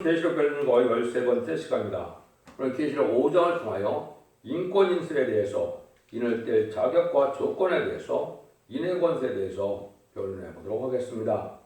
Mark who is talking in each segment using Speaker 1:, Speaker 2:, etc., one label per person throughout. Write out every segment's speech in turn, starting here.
Speaker 1: 계시록 별는거 13번째 시간입니다. 오늘 계시록 5장을 통하여 인권 인술에 대해서 인을 뗄 자격과 조건에 대해서 인의 권세에 대해서 변론해 보도록 하겠습니다.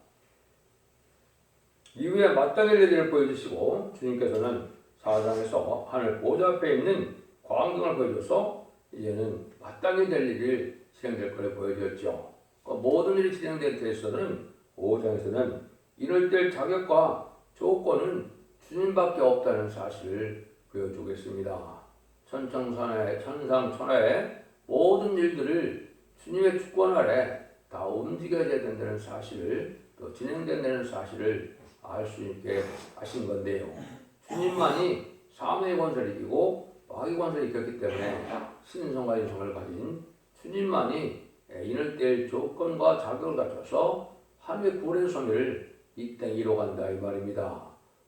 Speaker 1: 이후에 마땅히 될 일을 보여주시고 주님께서는 4장에서 하늘 보좌 앞에 있는 광경을 보여줘서 이제는 마땅히 될 일이 진행될 것을 보여주었죠. 모든 일이 진행된 데에서는 5장에서는 인을 뗄 자격과 조건은 주님밖에 없다는 사실을 보여주겠습니다. 천청천하에 천상천하의 모든 일들을 주님의 주권 아래 다 움직여야 된다는 사실을 또 진행된다는 사실을 알 수 있게 하신 건데요. 주님만이 사망의 권세를 이기고 마귀의 권세를 이겼기 때문에 신성과 인성을 가진 주님만이 인을 뗄 조건과 자격을 갖춰서 하늘의 구원의 성의를 이 땅에 이뤄간다 이 말입니다.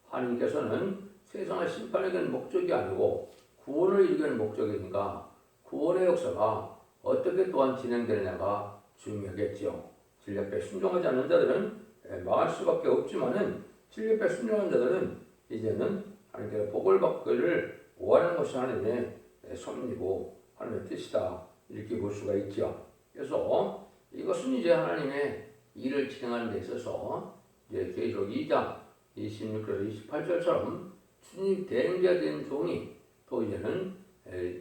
Speaker 1: 하나님께서는 세상을 심판하기 위한 목적이 아니고 구원을 이루기 위한 목적이니까 구원의 역사가 어떻게 또한 진행되느냐가 중요하겠죠. 진리 앞에 순종하지 않는 자들은 망할 수밖에 없지만은 진리 앞에 순종하는 자들은 이제는 하나님께서 복을 받기를 원하는 것이 하나님의 섭리고 하나님의 뜻이다 이렇게 볼 수가 있죠. 그래서 이것은 이제 하나님의 일을 진행하는 데 있어서 이제 계시록 2장 26절에서 28절처럼 주님 대행자 된 종이 또 이제는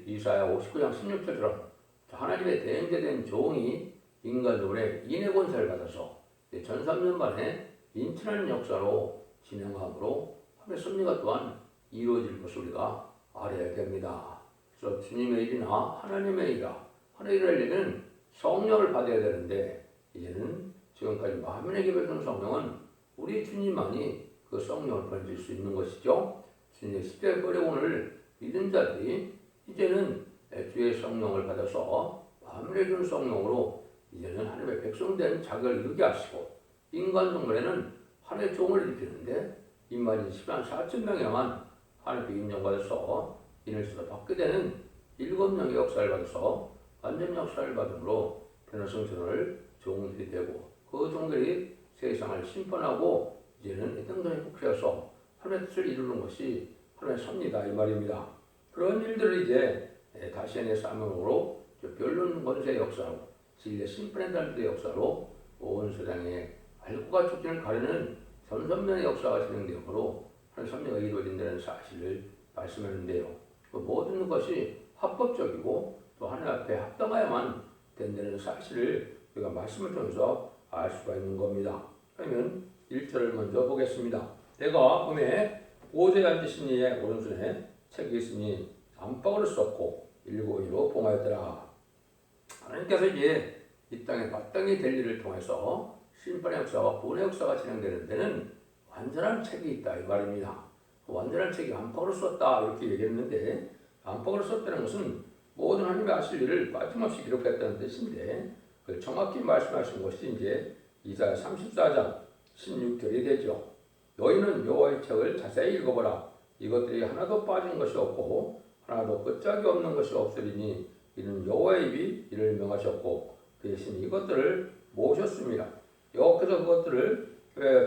Speaker 1: 이사야 59장 16절처럼 하나님의 대행자 된 종이 인간적으로 인의 권세를 받아서 전삼년 만에 인천하는 역사로 진행함으로 하나님의 섭리가 또한 이루어질 것을 우리가 알아야 됩니다. 그래서 주님의 일이나 하나님의 일이나 하나님의 일은 성령을 받아야 되는데 이제는 지금까지 만민에게 베푼 성령은 우리 주님만이 그 성령을 보내줄 수 있는 것이죠. 주님의 십자가의 버려온을 믿은 자들이 이제는 주의 성령을 받아서 만민에게 준 성령으로 이제는 하나님의 백성된 자격을 이루게 하시고 인간 동물에는 하나님의 종을 일으키는데 인마진 10만 4천 명에만 하나님께 인정받아서 인을 쓰다 받게 되는 7명의 역사를 받아서 완전 역사를 받음으로 변화성전을 종들이 되고 그 종들이 세상을 심판하고 이제는 해당전에 국회에서 하나님의 뜻을 이루는 것이 하나님의 섭리다 이 말입니다. 그런 일들을 이제 다시의 사명으로 변론 권세의 역사로 진리의 심판의 달들의 역사로 온 세상에 알고가 촉진을 가르는 전선면의 역사가 진행되므로 하나님의 섭리가 이루어진다는 사실을 말씀하는데요. 그 모든 것이 합법적이고 또 하나님 앞에 합당해야만 된다는 사실을 우리가 말씀을 통해서 알 수가 있는 겁니다. 그러면 1절을 먼저 보겠습니다. 내가 음에 보좌에 앉으신 이의 오른손에 책이 있으니 안팎으로 썼고 일곱이로 봉하였더라. 하나님께서 이제 이 땅에 마땅히 될 일을 통해서 심판의 역사와 구원의 역사가 진행되는 데는 완전한 책이 있다 이 말입니다. 완전한 책이 안팎으로 썼다 이렇게 얘기했는데 안팎으로 썼다는 것은 모든 하나님의 하실 일을 빠짐없이 기록했다는 뜻인데 그걸 정확히 말씀하신 것이 이제 이사야 34장 16절이 되죠. 너희는 여호와의 책을 자세히 읽어보라. 이것들이 하나도 빠진 것이 없고 하나도 끝짝이 없는 것이 없으리니 이는 여호와의 입이 이를 명하셨고 대신 이것들을 모으셨습니다. 여호와께서 그것들을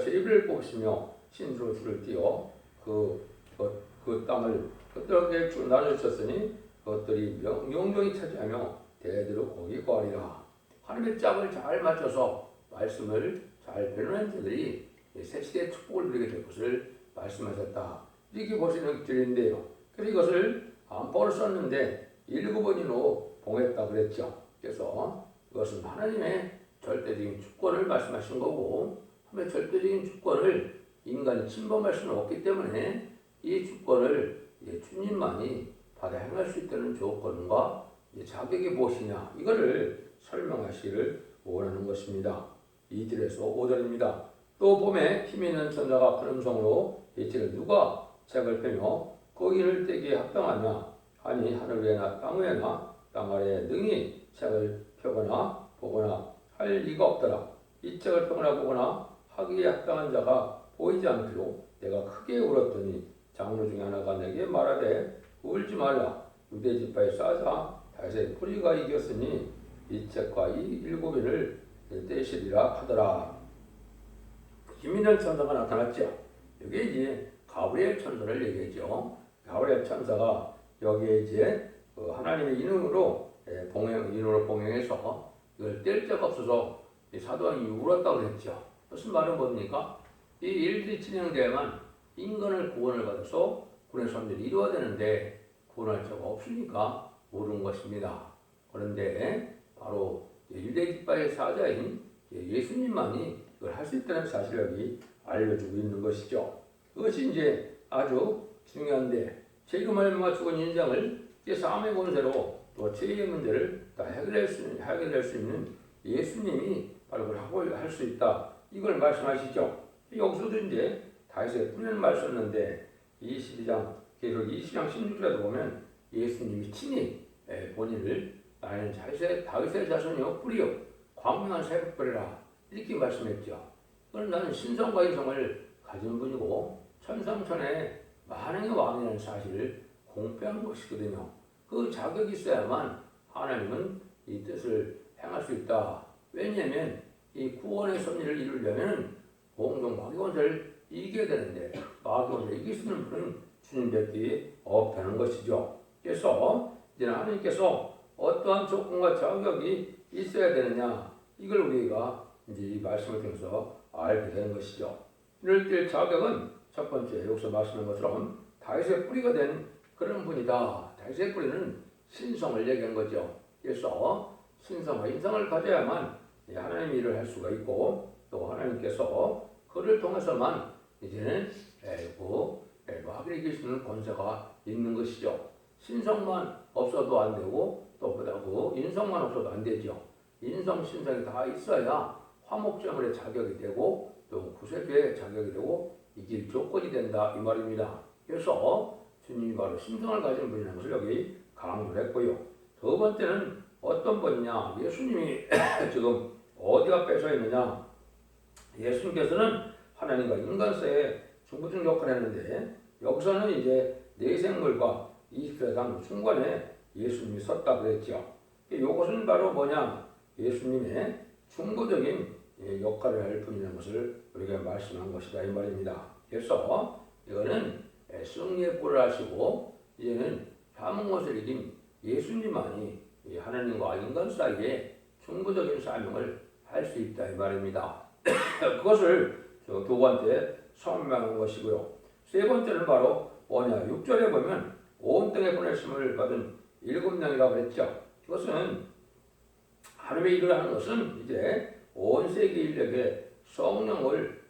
Speaker 1: 제 입을 뽑으시며 신수로 줄을 띄어 그 땅을 그들에게 나눠주셨으니 그것들이 영영이 차지하며 대대로 거기 거하리라. 하나님의 짝을 잘 맞춰서 말씀을 잘 변론한 자들이 새 시대의 축복을 누리게 될 것을 말씀하셨다. 이렇게 보시는 글인데요. 그래서 이것을 안팎으로 썼는데 7번이로 봉했다 그랬죠. 그래서 이것은 하나님의 절대적인 주권을 말씀하신 거고 하나님의 절대적인 주권을 인간이 침범할 수는 없기 때문에 이 주권을 주님만이 받아 행할 수 있다는 조건과 자격이 무엇이냐 이거를 설명하시기를 원하는 것입니다. 2절에서 5절입니다. 또 봄에 힘 있는 천사가 큰 음성으로 이 책을 누가 책을 펴며 거기를 떼기에 합당하냐 하니 하늘 위에나 땅 위에나 땅 아래에 능히 책을 펴거나 보거나 할 리가 없더라. 이 책을 펴거나 보거나 하기에 합당한 자가 보이지 않기로 내가 크게 울었더니 장로 중에 하나가 내게 말하되 울지 말라. 유대 지파에 싸자 다윗의 뿌리가 이겼으니 이 책과 이 7인을 떼시리라 하더라. 힘있는 천사가 나타났죠. 이게 이제 가브리엘 천사를 얘기했죠. 가브리엘 천사가 여기에 이제 하나님의 인으로 봉행해서 이걸 뗄 적 없어서 사도왕이 울었다고 했죠. 무슨 말은 뭡니까? 이 일들이 진행돼야만 인간을 구원을 받아서 구원의 섭리를 이루어야 되는데 구원할 자가 없으니까 모르는 것입니다. 그런데 바로 유대 깃발의 사자인 예수님만이 이걸 할 수 있다는 사실을 여기 알려주고 있는 것이죠. 그것이 이제 아주 중요한데 죄로 말미암아 죽은 인생을 삶의 권세로 또 죄의 문제를 다 해결할 수 있는 예수님이 바로 그걸 하고 할 수 있다. 이걸 말씀하시죠. 여기서도 이제 다윗의 뿌리는 말 썼는데 22장 계속 20장 16절에도 보면 예수님이 친히 본인을 나는 다윗의 자손이요 뿌리요 광명한 새벽벌이라 이렇게 말씀했죠. 그는 나는 신성과 인성을 가진 분이고 천상천의 만왕의 왕이라는 사실을 공표한 것이거든요. 그 자격이 있어야만 하나님은 이 뜻을 행할 수 있다. 왜냐하면 이 구원의 섭리를 이루려면 공동 마귀 권세를 이겨야 되는데 마귀 권세를 이길 수 있는 분은 주님밖에 없다는 것이죠. 그래서 이제 하나님께서 어떠한 조건과 자격이 있어야 되느냐 이걸 우리가 이제 이 말씀을 통해서 알게 되는 것이죠. 이럴 때 자격은 첫 번째 여기서 말씀한 것처럼 다윗의 뿌리가 된 그런 분이다. 다윗의 뿌리는 신성을 얘기한 거죠. 그래서 신성과 인성을 가져야만 하나님 일을 할 수가 있고 또 하나님께서 그를 통해서만 이제는 마귀를 이길 수 있는 권세가 있는 것이죠. 신성만 없어도 안 되고 또 그 인성만 없어도 안 되죠. 인성, 신성이 다 있어야 화목제물의 자격이 되고 또 구세주의 자격이 되고 이길 조건이 된다 이 말입니다. 그래서 주님이 바로 신성을 가진 분이라는 것을 여기 강조를 했고요. 두 번째는 어떤 분이냐? 예수님이 지금 어디가 뺏어 있느냐? 예수님께서는 하나님과 인간 사이에 중보중 역할을 했는데 여기서는 이제 네 생물과 20세상 중간에 예수님이 섰다 그랬죠. 이것은 바로 뭐냐? 예수님의 중보적인 역할을 할 분이라는 것을 우리가 말씀한 것이다 이 말입니다. 그래서 이거는 승리의 꼴을 하시고 이제는 남은 것을 이긴 예수님만이 하나님과 인간 사이에 중보적인 사명을 할 수 있다 이 말입니다. 그것을 두 번째 설명한 것이고요. 세 번째는 바로 뭐냐? 6절에 보면 온 땅에 보내심을 받은 7명이라고 했죠. 이것은 하나님의 일을 하는 것은 이제 온 세계 인력에 성령을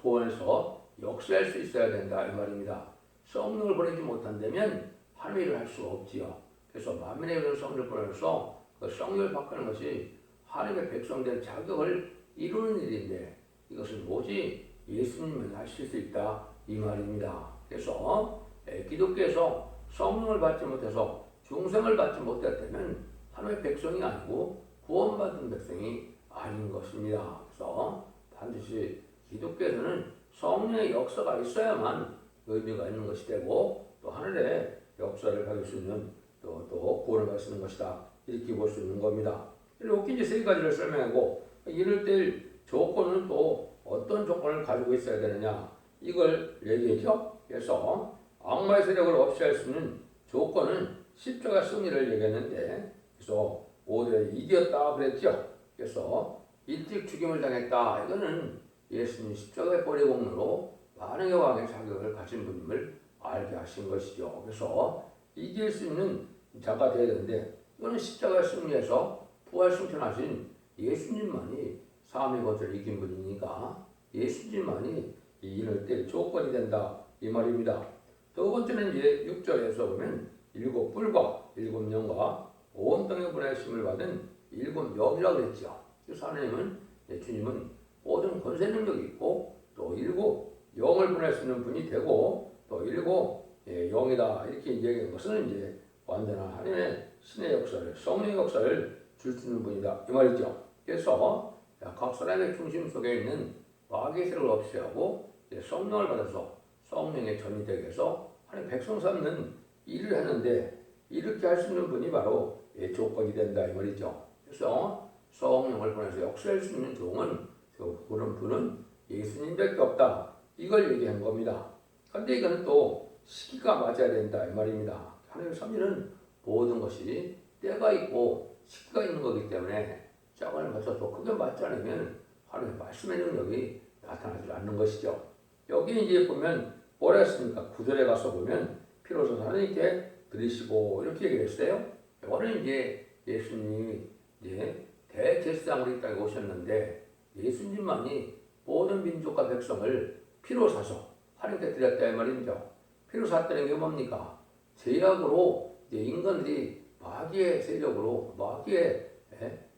Speaker 1: 보내서 역사할 수 있어야 된다 이 말입니다. 성령을 보내지 못한다면 하나님의 일을 할 수가 없지요. 그래서 만민의 일을 성령을 보내서 그 성령을 바꾸는 것이 하나님의 백성된 자격을 이루는 일인데 이것은 오직 예수님만 하실 수 있다 이 말입니다. 그래서 기독교에서 성령을 받지 못해서 중생을 받지 못했다면 하나님의 백성이 아니고 구원받은 백성이 아닌 것입니다. 그래서 반드시 기독교에서는 성령의 역사가 있어야만 의미가 있는 것이 되고 또 하늘의 역사를 받을 수 있는 또 구원을 받을 수 있는 것이다 이렇게 볼 수 있는 겁니다. 이렇게 이제 세 가지를 설명하고 이럴 때 조건은 또 어떤 조건을 가지고 있어야 되느냐 이걸 얘기했죠. 그래서 악마의 세력을 없이 할 수 있는 조건은 십자가 승리를 얘기했는데 그래서 5절에 이겼다 그랬죠. 그래서 일찍 죽임을 당했다. 이거는 예수님 십자가의 뿌리 공로로 만왕의 왕의 자격을 가진 분임을 알게 하신 것이죠. 그래서 이길 수 있는 자가 되어야 되는데 이거는 십자가의 승리에서 부활 승천하신 예수님만이 삶의 것을 이긴 분이니까 예수님만이 이럴 때 조건이 된다 이 말입니다. 두 번째는 이제 6절에서 보면 7뿔과 7영과 온 땅에 보내심을 받은 7영이라고 그랬죠. 그래서 하나님은 주님은 모든 권세 능력이 있고 또 7영을 보낼 수 있는 분이 되고 또 7영이다 이렇게 얘기한 것은 이제 완전한 하나님의 신의 역사를 성령의 역사를 줄 수 있는 분이다 이 말이죠. 그래서 각 사람의 중심 속에 있는 마귀의 세력을 없애하고 성령을 받아서 성령의 전이 되게 해서 하나님 백성 삼는 일을 하는데 이렇게 할 수 있는 분이 바로 조건이 된다 이 말이죠. 그래서 성령을 보내서 역사할 수 있는 종은 그런 분은 예수님밖에 없다 이걸 얘기한 겁니다. 근데 이거는 또 시기가 맞아야 된다 이 말입니다. 하나님의 섭리는 모든 것이 때가 있고 시기가 있는 거기 때문에 짝을 맞춰서 크게 맞지 않으면 하나님의 말씀의 능력이 나타나지 않는 것이죠. 여기 이제 보면 뭐라 했습니까? 9절에 가서 보면 피로서 하나님께 드리시고 이렇게 얘기를 했어요. 이거는 이제 예수님이 이제 대제사장으로 이 땅에 오셨는데 예수님만이 모든 민족과 백성을 피로 사서 하나님께 드렸다 이 말입니다. 피로 샀다는 게 뭡니까? 죄악으로 이제 인간들이 마귀의 세력으로 마귀의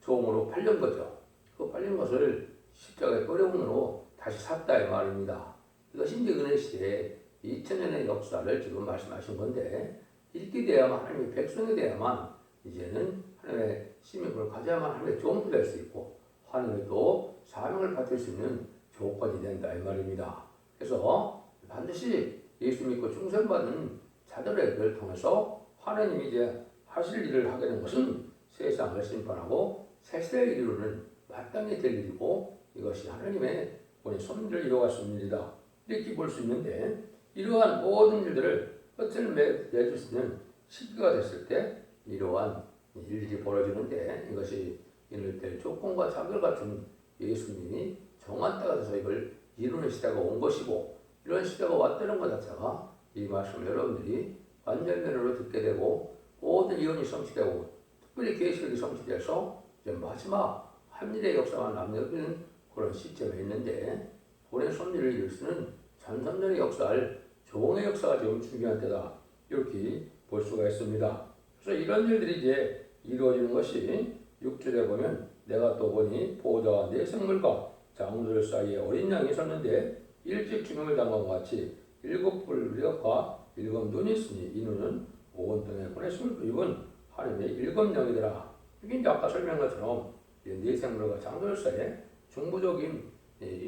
Speaker 1: 종으로 팔린 거죠. 그 팔린 것을 십자가의 뿌려움으로 다시 샀다 이 말입니다. 이것이 이제 은혜 시대의 2000년의 역사를 지금 말씀하신 건데 이렇게 돼야만 하나님의 백성이 돼야만 이제는 하나님의 시민을 가져야만 하나님의 종도 될 수 있고 하나님의 또 사명을 받을 수 있는 조건이 된다 이 말입니다. 그래서 반드시 예수 믿고 충성받은 자들을 통해서 하나님이 이제 하실 일을 하게 된 것은 세상을 심판하고 세세를 이루는 마땅히 될 일이고 이것이 하나님의 본의 섭리를 이루었습니다. 이렇게 볼 수 있는데 이러한 모든 일들을 끝을 맺을 수 있는 시기가 됐을 때 이러한 일들이 벌어지는데 이것이 이를 때 조건과 자격을 갖춘 예수님이 정한 때가 돼서 이걸 이루는 시대가 온 것이고 이런 시대가 왔다는 것 자체가 이 말씀을 여러분들이 완전면으로 듣게 되고 모든 이혼이 성취되고 특별히 계시록이 성취돼서 이제 마지막 한일의 역사가 남겨지는 그런 시점에 있는데 본의 섭리를 이룰 수는 전선전의 역사를 종의 역사가 지금 중요한 때다 이렇게 볼 수가 있습니다. 그래서 이런 일들이 이제 이루어지는 것이 6절에 보면 내가 또 보니 보호자와 내 생물과 장로들 사이에 어린 양이 섰는데 일찍 죽음을 당한 것 같이 7뿔과 7눈이 있으니 이 눈은 온 땅에 보내심을 입은 하나님의 7영이더라. 이게 이제 아까 설명한 것처럼 네 생물과 장로들 사이에 중부적인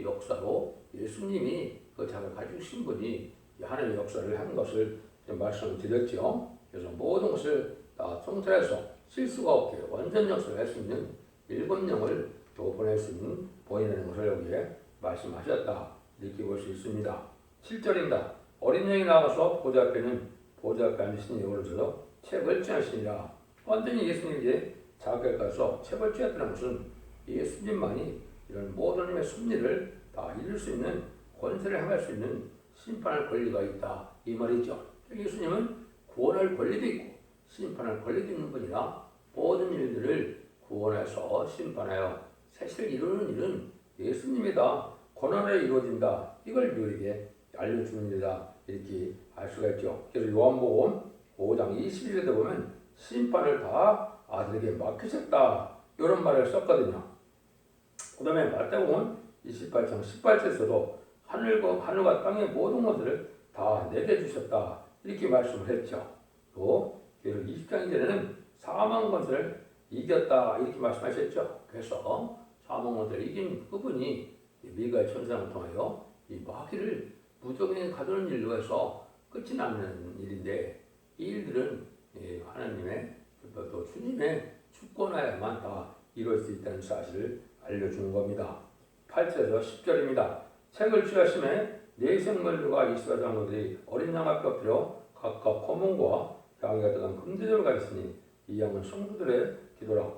Speaker 1: 역사로 예수님이 그 자를 가지신 분이 하나님의 역사를 한 것을 말씀을 드렸죠. 그래서 모든 것을 다 통틀어서 실수가 없게 완전 역사를 할 수 있는 7영을 또 보낼 수 있는 본이라는 것을 여기에 말씀하셨다. 이렇게 볼 수 있습니다. 7절입니다. 어린 양이 나와서 보좌 앞에 앉으신 영으로 줘서 책을 쥐하시니라. 완전히 예수님이 이제 자기에 가서 책을 쥐었다는 것은 예수님만이 이런 모든 힘의 섭리를 다 이룰 수 있는 권세를 행할 수 있는 심판할 권리가 있다 이 말이죠. 예수님은 구원할 권리도 있고 심판할 권리도 있는 분이라 모든 일들을 구원해서 심판하여 사실 이루는 일은 예수님이다. 고난에 이루어진다. 이걸 우리에게 알려주는 일이다. 이렇게 알 수가 있죠. 그래서 요한복음 5장 21절에 보면 심판을 다 아들에게 맡기셨다. 이런 말을 썼거든요. 그 다음에 마태복음 28장 18절에서도 하늘과 땅의 모든 것들을 다 내게 주셨다. 이렇게 말씀을 했죠. 또 20장 이전에는 사망 것을 이겼다. 이렇게 말씀하셨죠. 그래서 사망 것을 이긴 그분이 미가엘 천사를 통하여 이 마귀를 무적행에 가두는 일로 해서 끝이 나는 일인데 이 일들은 하나님의 또 주님의 주권하야만 다 이룰 수 있다는 사실을 알려주는 겁니다. 8절에서 10절입니다. 책을 취하심에 네 생물들과 이스라엘 장로들이 어린 양 앞에 엎드려 각각 거문과 양이가 들어간 금제절을 가졌으니 이 양은 성도들의 기도라.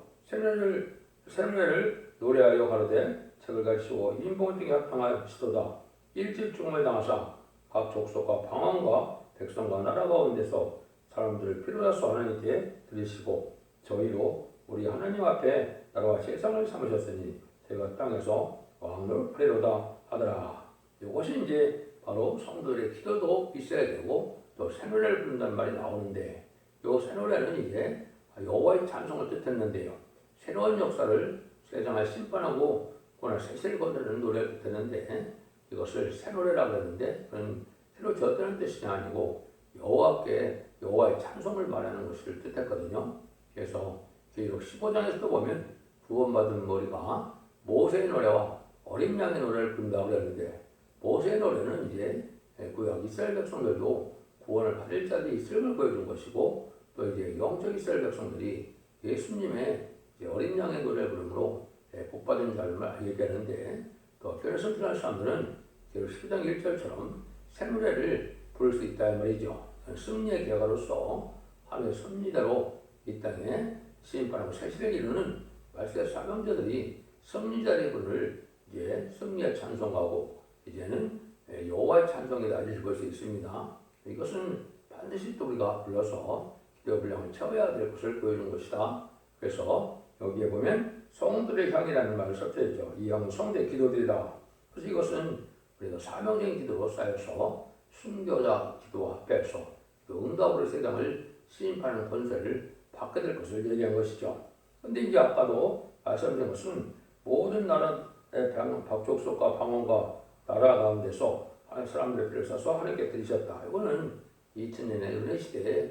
Speaker 1: 세례를 노래하여 가로되 책을 가지시고 인봉을 등에 합당하시도다. 일찍 죽음을 당하사 각 족속과 방언과 백성과 나라 가운데서 사람들을 필요하소 하나님께 드리시고 저희로 우리 하나님 앞에 나라와 세상을 삼으셨으니 제가 땅에서 왕을 하리로다 하더라. 이것이 이제 바로 성도들의 기도도 있어야 되고 또 새노래를 부른다는 말이 나오는데 이 새노래는 이제 여호와의 찬송을 뜻했는데요. 새로운 역사를 세상을 심판하고 그러나 세세를 거두는 노래를 뜻했는데 이것을 새노래라고 했는데 그건 새로 지었다는 뜻이 아니고 여호와께 여호와의 찬송을 말하는 것을 뜻했거든요. 그래서 계시록 15장에서도 보면 구원받은 머리가 모세의 노래와 어린 양의 노래를 부른다고 그랬는데 모세의 노래는 이제 구약 이스라엘 백성들도 구원을 받을 자들이 있음을 보여준 것이고 또 이제 영적 이스라엘 백성들이 예수님의 이제 어린 양의 노래를 부름으로 복받은 자를 얘기하는데 또 교회 선택할 사람들은 계시록 10장 1절처럼 새 노래를 부를 수 있다 이 말이죠. 승리의 결과로서 하나님의 섭리대로 이 땅에 심판하고 세시를 이루는 말세 사명자들이 승리자의 분을 이제 승리의 찬송하고 이제는 여호와의 찬송이다 이렇게 볼 수 있습니다. 이것은 반드시 또 우리가 불러서 기도 분량을 채워야 될 것을 보여주는 것이다. 그래서 여기에 보면 성들의 향이라는 말을 섞여 있죠. 이 향은 성대 기도들이다. 그래서 이것은 우리가 사명적인 기도로 쌓여서 순교자 기도 앞에서 그 응답으로 세상을 심판하는 권세를 받게 될 것을 얘기한 것이죠. 그런데 이제 아까도 말씀드린 것은 모든 나라의 박족속과 방언과 나라 가운데서 하나님 사람들의 피를 써서 하나님께 드리셨다. 이거는 2000년의 은혜 시대에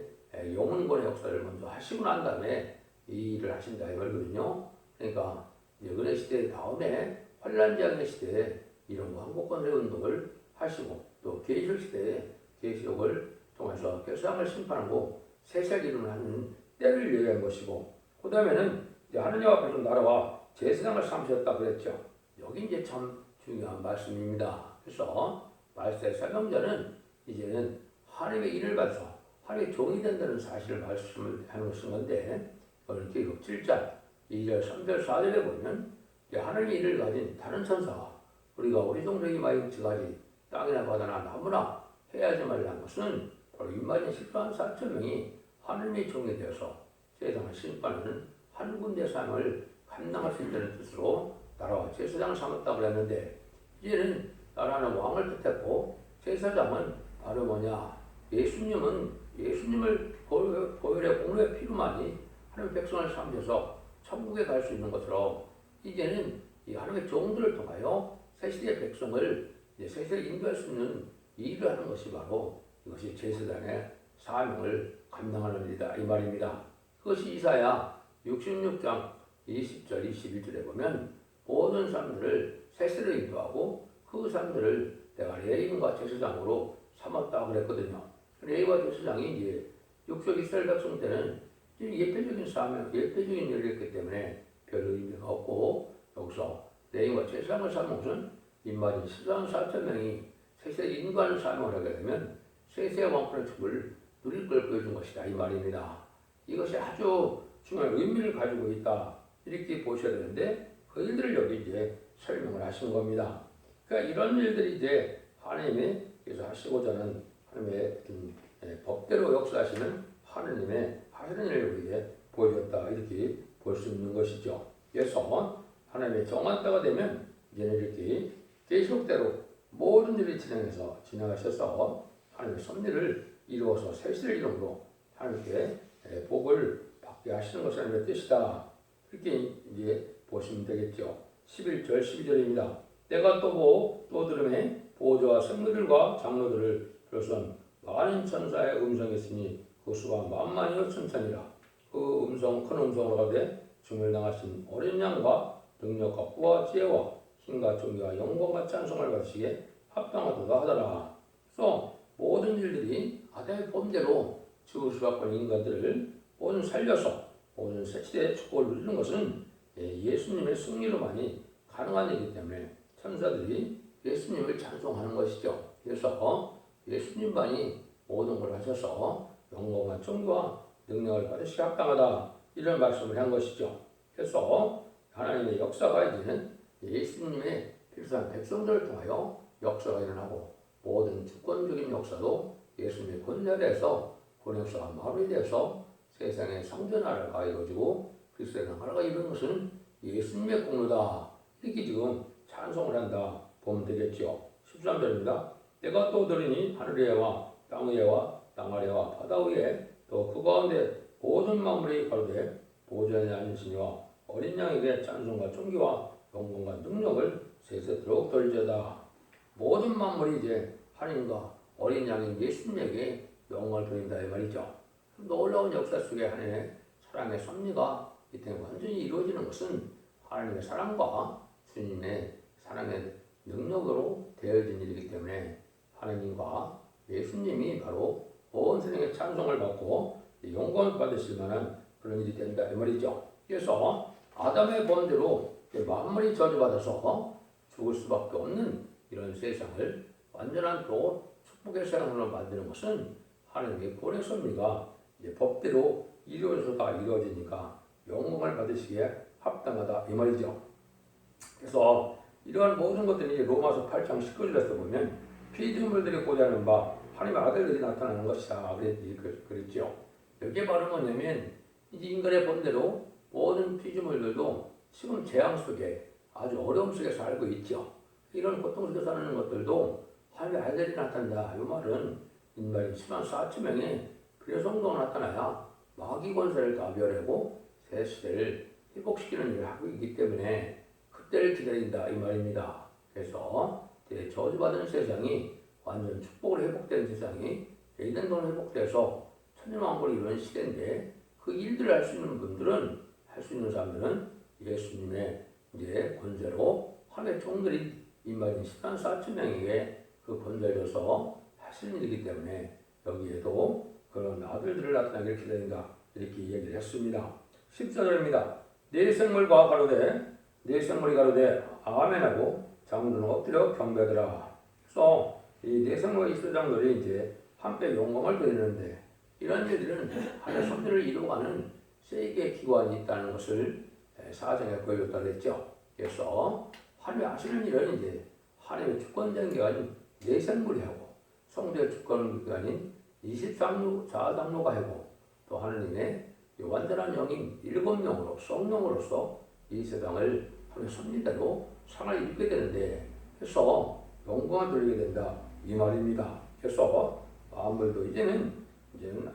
Speaker 1: 영혼권의 역사를 먼저 하시고 난 다음에 이 일을 하신다 이 말이거든요. 그러니까 은혜 시대 다음에 환란장의 시대에 이런 한국권세 운동을 하시고 또 계시록 시대에 계시록을 통해서 세상을 심판하고 세세를 이루는 때를 얘기한 것이고 그 다음에는 하느님 앞에서 나라와 제사장을 삼으셨다 그랬죠. 여기 이제 참 중요한 말씀입니다. 그래서 말세 사명자는 이제는 하나님의 일을 받아서 하나님의 종이 된다는 사실을 말씀을 하는 것인 건데 오늘 기록 7장 2절 3절 4절에 보면 하나님의 일을 가진 다른 천사가 우리가 우리 동족이 마이츠가지 땅이나 바다나 나무나 해야지 말라는 것은 바로 인마진 14만 4천 명이 하나님의 종이 되어서 세상을 심판하는 한 군데 삶을 감당할 수 있다는 뜻으로 나라와 제사장을 삼았다고 했는데 이제는 나라는 왕을 뜻했고 제사장은 바로 뭐냐 예수님을 보혈의 공로의 피로만이 하나님의 백성을 삼으셔서 천국에 갈 수 있는 것처럼 이제는 이 하나님의 종들을 통하여 새시대의 백성을 새시대에 인도할 수 있는 일을 하는 것이 바로 이것이 제사장의 사명을 감당하는 일이다 이 말입니다. 그것이 이사야 66장 20절 21절에 보면 모든 사람들을 새시대로 인도하고 그 사람들을 내가 레위인과 제사장으로 삼았다 그랬거든요. 레위와 제사장이 이제 육적 이스라엘 백성 때는 예표적인 사명, 예표적인 일을 했기 때문에 별 의미가 없고 여기서 레위와 제사장을 삼은 것은 인마진 14만 4천 명이 세세 인간을 사명을 하게 되면 세세 왕권의 축을 누릴 걸 보여준 것이다 이 말입니다. 이것이 아주 중요한 의미를 가지고 있다 이렇게 보셔야 되는데 그 일들을 여기 이제 설명을 하신 겁니다. 그러니까 이런 일들이 이제 하나님께서 하시고자 하는 하나님의 법대로 역사하시는 하나님의 하시는 일을 우리에게 보여줬다 이렇게 볼 수 있는 것이죠. 그래서 하나님의 정한 때가 되면 이제는 이렇게 계시록대로 모든 일을 진행하셔서 하나님의 섭리를 이루어서 세시를 이름으로 하나님께 복을 받게 하시는 것이 하나님의 뜻이다. 그렇게 이제 보시면 되겠죠. 11절 12절입니다. 때가 또 들음에 보호자와 성도들과 장로들을 비롯한 많은 천사의 음성이 있으니 그 수가 만만이요 천천이라. 그 음성 큰 음성으로 가되 중멸당하신 어린 양과 능력과 부와 지혜와 힘과 존귀와 영광과 찬송을 받으시기에 합당하도다 하더라. 그래서 모든 일들이 아담의 본대로 죽을 수밖에 없는 인간들을 모든 살려서 모든 새시대의 축복을 누리는 것은 예수님의 승리로만이 가능한 일이기 때문에 천사들이 예수님을 찬송하는 것이죠. 그래서 예수님만이 모든 걸 하셔서 영광과 존귀와 능력을 받으시기 합당하다 이런 말씀을 한 것이죠. 그래서 하나님의 역사가 이제는 예수님의 필요한 백성들을 통하여 역사가 일어나고 모든 주권적인 역사도 예수님의 권세에서 그 역사가 마무리돼서 세상의 성전나라가 이루어지고 그리스도의 나라가 이루는 것은 예수님의 공로다 이렇게 지금 찬송을 한다 보면 되겠죠. 13절입니다. 때가 또 들으니 하늘에와 땅위에와 땅 아래와 바다 위에 또 그 가운데 모든 만물이 가로되 보좌에 앉으시니와 어린 양에게 찬송과 존귀와 영광과 능력을 세세토록 돌리자다. 모든 만물이 이제 하나님과 어린 양인 예수님에게 영광을 돌린다 이 말이죠. 놀라운 역사 속에 하나님의 사랑의 섭리가 이 땅에 완전히 이루어지는 것은 하나님의 사랑과 주님의 사랑의 능력으로 되어진 일이기 때문에 하나님과 예수님이 바로 온 세상의 찬송을 받고 영광을 받으실 만한 그런 일이 된다 이 말이죠. 그래서 아담의 본대로 만물이 저주받아서 죽을 수밖에 없는 이런 세상을 완전한 또 천국의 세상으로 만드는 것은 하나님의 본의 섭리가 이제 법대로 이루어져서 다 이루어지니까 영광을 받으시기에 합당하다 이 말이죠. 그래서 이러한 모든 것들이 로마서 8장 19절에서 보면 피조물들이 고대하는 바 하나님의 아들들이 나타나는 것이다 그랬죠. 여기에 바로 뭐냐면 이제 인간의 본대로 모든 피조물들도 지금 재앙 속에 아주 어려움 속에 살고 있죠. 이런 고통 속에 사는 것들도 하나님의 아들이 나타난다. 이 말은 인간이 10만 4천 명의 그의 성도가 나타나야 마귀 권세를 다 멸하고 새 시대를 회복시키는 일을 하고 있기 때문에 그때를 기다린다 이 말입니다. 그래서 저주받은 세상이 완전 축복으로 회복된 세상이 에덴동으로 회복돼서 천년왕국을 이루는 시대인데 그 일들을 할 수 있는 분들은 할 수 있는 사람들은 예수님의 이제 권세로 하나님의 종들이 인마진 10만 4천 명에게 그 권세를 줘서 하시는 일이기 때문에 여기에도 그런 아들들을 나타나기를 기다린다 이렇게 얘기를 했습니다. 14절입니다. 네 생물과 가로되 네 생물이 가로되 아멘하고 장로는 엎드려 경배하더라. 그래서 이 네 생물과 이스라엘들이 이제 함께 영광을 드리는데 이런 일들은 하나님의 섭리를 이루어가는 세계의 기관이 있다는 것을 사정에 보여줬다 그랬죠. 그래서 하나님이 하시는 일은 이제 하나님의 주권적인 기관인 네 생물이 하고 성도의 주권기관인 23로 자장로가 하고 또 하나님의 완전한 영인 7명으로 성령으로서 이 세상을 하나님의 섭리대로 상을 입게 되는데 그래서 영광을 돌리게 된다 이 말입니다. 그래서 아무래도 이제는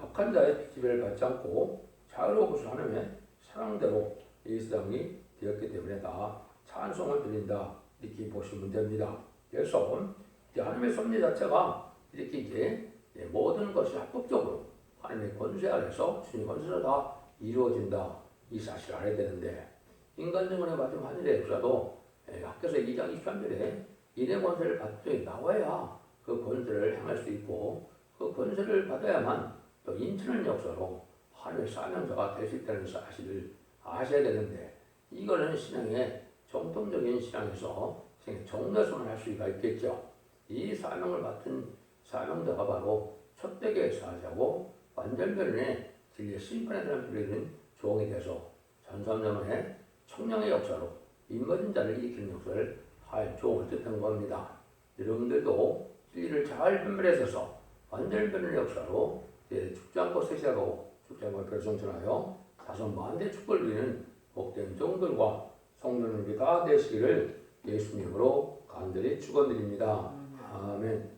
Speaker 1: 악한 자의 지배를 받지 않고 자유로워서 하나님의 사랑대로 이 세상이 되었기 때문에 다 찬송을 드린다 이렇게 보시면 됩니다. 그래서 하나님의 섭리 자체가 이렇게 이제 모든 것이 합법적으로 하나님의 권세 아래서 주님 권세로 다 이루어진다 이 사실을 알아야 되는데 인간적으로 마지막 하늘의 역사도 학교에서 2장 23절에 인의 권세를 받되 나와야 그 권세를 행할 수 있고 그 권세를 받아야만 또 인치는 역사로 하나님의 사명자가 될 수 있다는 사실을 아셔야 되는데 이거는 신앙의 정통적인 신앙에서 정례손을 할 수가 있겠죠. 이 사명을 맡은 사명자가 바로 첫대교의 사자고 완전변론의 진리의 심판에 대한 비례된 종이 돼서 전삼년의 청량의 역사로 인거진 자를 일으키는 역사를 할 종을 뜻하는 겁니다. 여러분들도 진리를 잘 분별해서 완전변론의 역사로 죽지 않고 세시하고 죽지 않고 별성전하여 다섯 만대 축복을 누리는 복된 종들과 성도님이 다 되시기를 예수님으로 간절히 축원드립니다. 아멘.